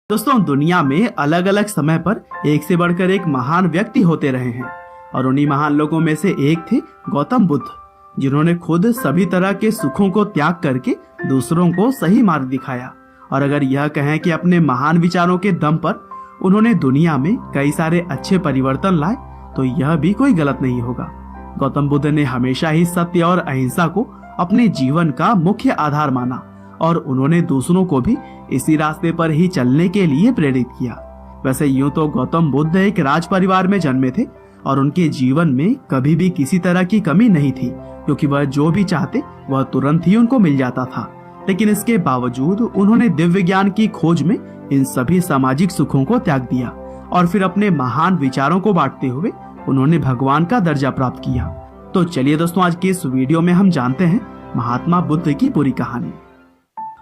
दोस्तों, दुनिया में अलग अलग समय पर एक से बढ़कर एक महान व्यक्ति होते रहे हैं और उन्हीं महान लोगों में से एक थे गौतम बुद्ध, जिन्होंने खुद सभी तरह के सुखों को त्याग करके दूसरों को सही मार्ग दिखाया। और अगर यह कहें कि अपने महान विचारों के दम पर उन्होंने दुनिया में कई सारे अच्छे परिवर्तन लाए, तो यह भी कोई गलत नहीं होगा। गौतम बुद्ध ने हमेशा ही सत्य और अहिंसा को अपने जीवन का मुख्य आधार माना और उन्होंने दूसरों को भी इसी रास्ते पर ही चलने के लिए प्रेरित किया। वैसे यूं तो गौतम बुद्ध एक राज परिवार में जन्मे थे और उनके जीवन में कभी भी किसी तरह की कमी नहीं थी, क्योंकि वह जो भी चाहते वह तुरंत ही उनको मिल जाता था। लेकिन इसके बावजूद उन्होंने दिव्य ज्ञान की खोज में इन सभी सामाजिक सुखों को त्याग दिया और फिर अपने महान विचारों को बांटते हुए उन्होंने भगवान का दर्जा प्राप्त किया। तो चलिए दोस्तों, आज की इस वीडियो में हम जानते हैं महात्मा बुद्ध की पूरी कहानी।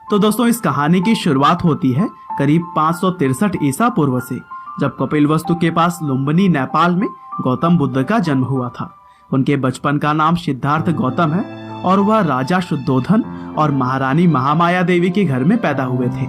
तो दोस्तों, इस कहानी की शुरुआत होती है करीब 563 ईसा पूर्व से, जब कपिलवस्तु के पास लुम्बिनी नेपाल में गौतम बुद्ध का जन्म हुआ था। उनके बचपन का नाम सिद्धार्थ गौतम है और वह राजा शुद्धोधन और महारानी महामाया देवी के घर में पैदा हुए थे।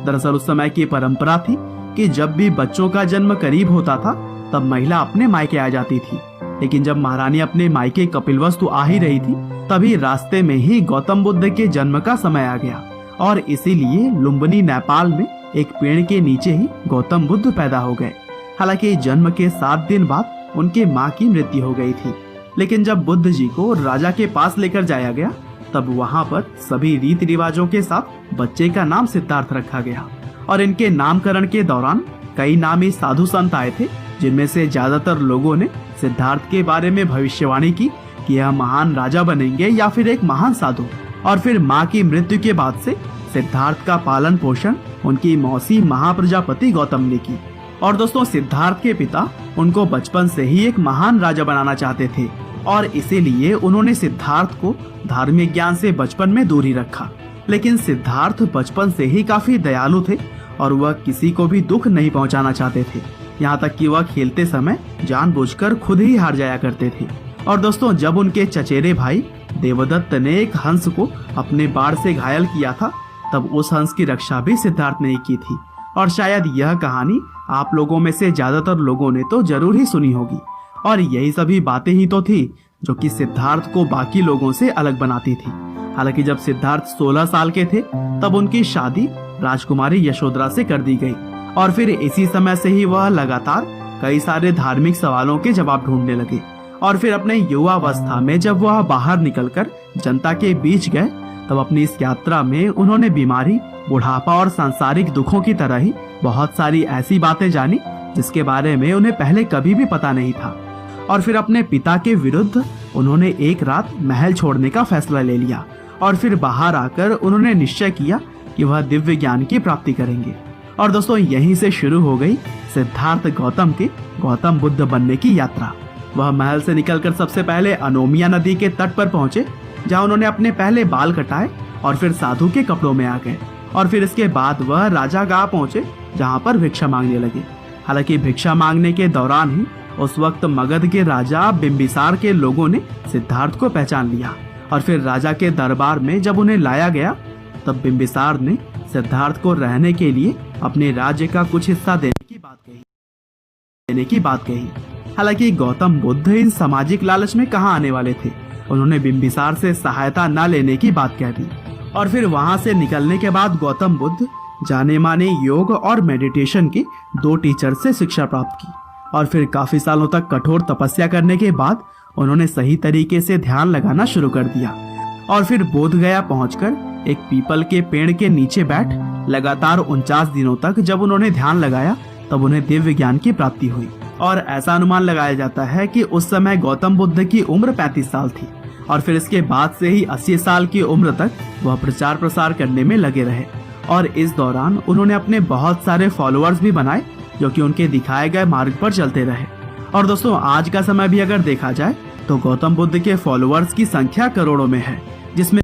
दरअसल उस समय की परंपरा थी कि जब भी बच्चों का जन्म करीब होता था तब महिला अपने मायके आ जाती थी। लेकिन जब महारानी अपने मायके कपिलवस्तु आ ही रही थी, तभी रास्ते में ही गौतम बुद्ध के जन्म का समय आ गया और इसीलिए लुम्बिनी नेपाल में एक पेड़ के नीचे ही गौतम बुद्ध पैदा हो गए। हालांकि जन्म के 7 दिन बाद उनके माँ की मृत्यु हो गई थी। लेकिन जब बुद्ध जी को राजा के पास लेकर जाया गया, तब वहाँ पर सभी रीति रिवाजों के साथ बच्चे का नाम सिद्धार्थ रखा गया और इनके नामकरण के दौरान कई नामी साधु संत आए थे, जिनमें से ज्यादातर लोगों ने सिद्धार्थ के बारे में भविष्यवाणी की कि यह महान राजा बनेंगे या फिर एक महान साधु। और फिर माँ की मृत्यु के बाद से सिद्धार्थ का पालन पोषण उनकी मौसी महाप्रजापति गौतम ने की। और दोस्तों, सिद्धार्थ के पिता उनको बचपन से ही एक महान राजा बनाना चाहते थे और इसीलिए उन्होंने सिद्धार्थ को धार्मिक ज्ञान से बचपन में दूर ही रखा। लेकिन सिद्धार्थ बचपन से ही काफी दयालु थे और वह किसी को भी दुख नहीं पहुंचाना चाहते थे, यहाँ तक कि वह खेलते समय जानबूझकर खुद ही हार जाया करते थे। और दोस्तों, जब उनके चचेरे भाई देवदत्त ने एक हंस को अपने बाण से घायल किया था, तब उस हंस की रक्षा भी सिद्धार्थ ने की थी। और शायद यह कहानी आप लोगों में से ज्यादातर लोगों ने तो जरूर ही सुनी होगी। और यही सभी बातें ही तो थी जो कि सिद्धार्थ को बाकी लोगों से अलग बनाती थी। हालांकि जब सिद्धार्थ 16 साल के थे, तब उनकी शादी राजकुमारी यशोधरा से कर दी गई और फिर इसी समय से ही वह लगातार कई सारे धार्मिक सवालों के जवाब ढूंढने लगे। और फिर अपने युवावस्था में जब वह बाहर निकलकर जनता के बीच गए, तब अपनी इस यात्रा में उन्होंने बीमारी, बुढ़ापा और सांसारिक दुखों की तरह ही बहुत सारी ऐसी बातें जानी जिसके बारे में उन्हें पहले कभी भी पता नहीं था। और फिर अपने पिता के विरुद्ध उन्होंने एक रात महल छोड़ने का फैसला ले लिया और फिर बाहर आकर उन्होंने निश्चय किया कि वह दिव्य ज्ञान की प्राप्ति करेंगे। और दोस्तों, यहीं से शुरू हो गई सिद्धार्थ गौतम के गौतम बुद्ध बनने की यात्रा। वह महल से निकलकर सबसे पहले अनोमिया नदी के तट पर पहुंचे, जहां उन्होंने अपने पहले बाल कटाए और फिर साधु के कपड़ों में आ गए। और फिर इसके बाद वह राजा गांव पहुंचे, जहां पर भिक्षा मांगने लगे। हालांकि भिक्षा मांगने के दौरान ही उस वक्त मगध के राजा बिंबिसार के लोगों ने सिद्धार्थ को पहचान लिया और फिर राजा के दरबार में जब उन्हें लाया गया, तब बिंबिसार ने सिद्धार्थ को रहने के लिए अपने राज्य का कुछ हिस्सा देने की बात कही। हालांकि गौतम बुद्ध इन सामाजिक लालच में कहां आने वाले थे। उन्होंने बिंबिसार से सहायता न लेने की बात कह दी। और फिर वहां से निकलने के बाद गौतम बुद्ध जाने माने योग और मेडिटेशन के 2 टीचर से शिक्षा प्राप्त की और फिर काफी सालों तक कठोर तपस्या करने के बाद उन्होंने सही तरीके से ध्यान लगाना शुरू कर दिया। और फिर बोधगया पहुंचकर एक पीपल के पेड़ के नीचे बैठ लगातार 49 दिनों तक जब उन्होंने ध्यान लगाया, तब उन्हें दिव्य ज्ञान की प्राप्ति हुई। और ऐसा अनुमान लगाया जाता है कि उस समय गौतम बुद्ध की उम्र 35 साल थी और फिर इसके बाद से ही 80 साल की उम्र तक वह प्रचार प्रसार करने में लगे रहे। और इस दौरान उन्होंने अपने बहुत सारे फॉलोअर्स भी बनाए, जो कि उनके दिखाए गए मार्ग पर चलते रहे। और दोस्तों, आज का समय भी अगर देखा जाए तो गौतम बुद्ध के फॉलोअर्स की संख्या करोड़ों में है, जिसमें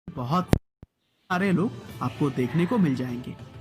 बहुत सारे लोग आपको देखने को मिल जाएंगे।